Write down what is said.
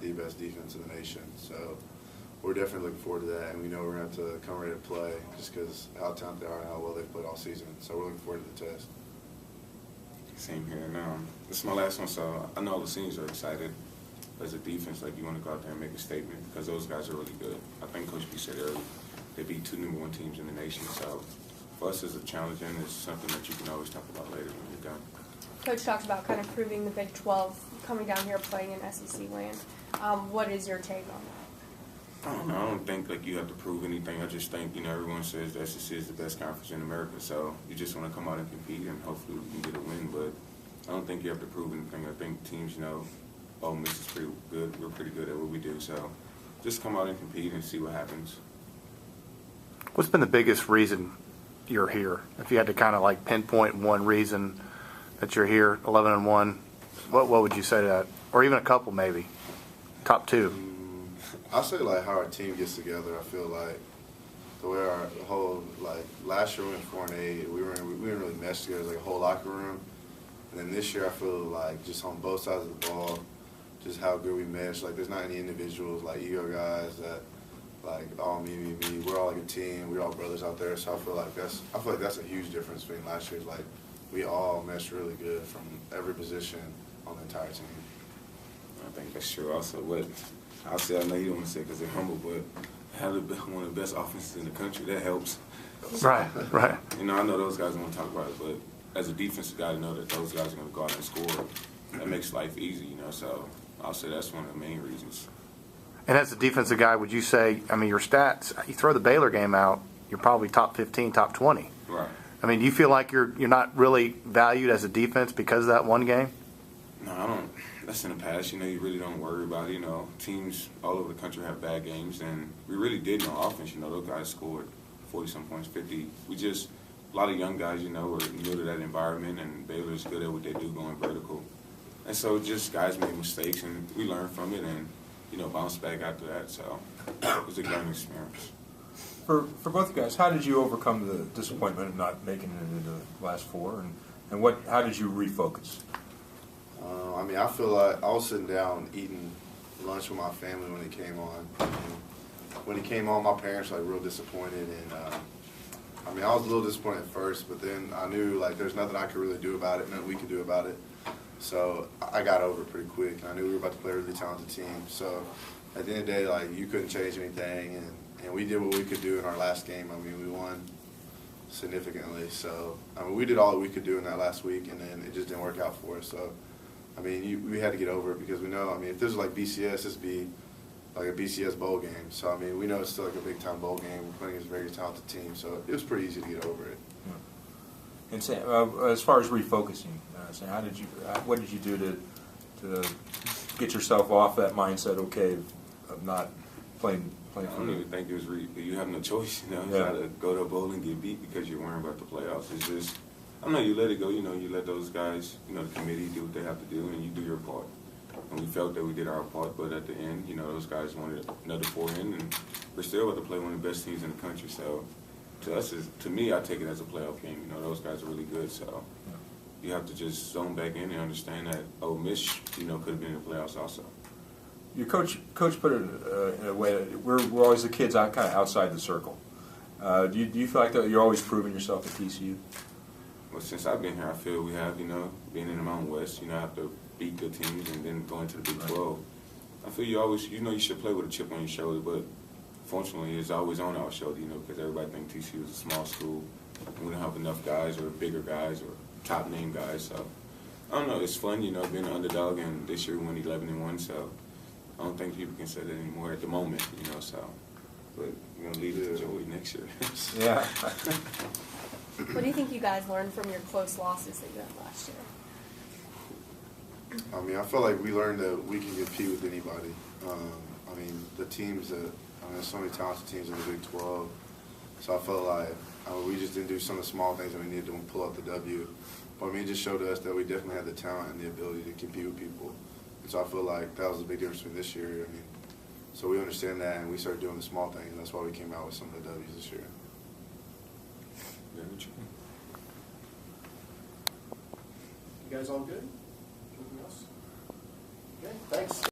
the best defense in the nation. So we're definitely looking forward to that, and we know we're going to have to come ready to play just because how talented they are and how well they've played all season. So we're looking forward to the test. Same here. And this is my last one, so I know all the seniors are excited. As a defense, like, you want to go out there and make a statement because those guys are really good. I think Coach B said earlier, they beat 2 #1 teams in the nation. So for us, it's a challenge, and it's something that you can always talk about later when you're done. Coach talked about kind of proving the Big 12 coming down here playing in SEC land. What is your take on that? I don't know. I don't think like you have to prove anything. I just think, everyone says the SEC is the best conference in America. So you just want to come out and compete, and hopefully we can get a win. But I don't think you have to prove anything. I think teams, Ole Miss is pretty good. We're pretty good at what we do. So just come out and compete and see what happens. What's been the biggest reason you're here? If you had to kind of like pinpoint one reason that you're here, 11-1, what would you say to that? Or even a couple maybe. Top 2. I'll say like how our team gets together. I feel like the way our whole last year we went 4-8. We didn't really mesh together as like a whole locker room. And then this year I feel like just on both sides of the ball, just how good we mesh. Like there's not any individuals like ego guys that like me. We're all like a team. We're all brothers out there. So I feel like that's a huge difference between last year's. Like we all mesh really good from every position on the entire team. I think that's true. Also, I'll say, I know you don't want to say because they're humble, but having one of the best offenses in the country, that helps. Right. I know those guys don't want to talk about it, but as a defensive guy, to know that those guys are going to go out and score, that makes life easy, So I'll say that's one of the main reasons. And as a defensive guy, would you say, your stats, you throw the Baylor game out, you're probably top 15, top 20. Right. Do you feel like you're not really valued as a defense because of that one game? No, I don't. That's in the past. You really don't worry about it. Teams all over the country have bad games, and we really did on offense. Those guys scored 40-some points, 50. A lot of young guys, were new to that environment, and Baylor's good at what they do going vertical. And so just guys made mistakes, and we learned from it and, bounced back after that. So it was a learning experience. For both you guys, how did you overcome the disappointment of not making it into the last 4, and how did you refocus? I feel like I was sitting down eating lunch with my family when it came on. And when it came on, my parents were real disappointed, and I was a little disappointed at first, but then I knew there's nothing I could really do about it, nothing we could do about it. So I got over it pretty quick, and I knew we were about to play a really talented team. So at the end of the day, you couldn't change anything, and we did what we could do in our last game. We won significantly. So we did all that we could do in that last week, and then it just didn't work out for us. So we had to get over it because we know. If this was like BCS, this would be like a BCS bowl game. So we know it's still like a big time bowl game. We're playing against a very talented team, so it was pretty easy to get over it. Yeah. And Sam, as far as refocusing, Sam, what did you do to get yourself off that mindset? Okay, of not playing. I don't even think it was you have no choice. You got to go to a bowl and get beat because you're worrying about the playoffs. It's just, you let it go. You let those guys, the committee do what they have to do, and you do your part. And we felt that we did our part, but at the end, those guys wanted another 4 in, and we're still about to play one of the best teams in the country. So to me, I take it as a playoff game. Those guys are really good. So you have to just zone back in and understand that Ole Miss, could have been in the playoffs also. Your coach put it in a way that we're always the kids kind of outside the circle. Do you feel like that you're always proving yourself at TCU? Well, since I've been here, I feel we have, being in the Mountain West, have to beat good teams and then go into the Big 12. I feel you always, you should play with a chip on your shoulder, but fortunately it's always on our shoulder, because everybody thinks TCU is a small school. We don't have enough guys or bigger guys or top name guys. So I don't know, it's fun, being an underdog, and this year we won 11-1, so I don't think people can say that anymore at the moment, so. But we're going to leave it to Joey next year. Yeah. What do you think you guys learned from your close losses that you had last year? I feel like we learned that we can compete with anybody. The teams that, there's so many talented teams in the Big 12. So I felt like we just didn't do some of the small things that we needed to pull out the W. But it just showed us that we definitely had the talent and the ability to compete with people. And so I feel like that was a big difference between this year. So we understand that, and we started doing the small things, and that's why we came out with some of the W's this year. Very true. You guys all good? Anything else? Okay, thanks.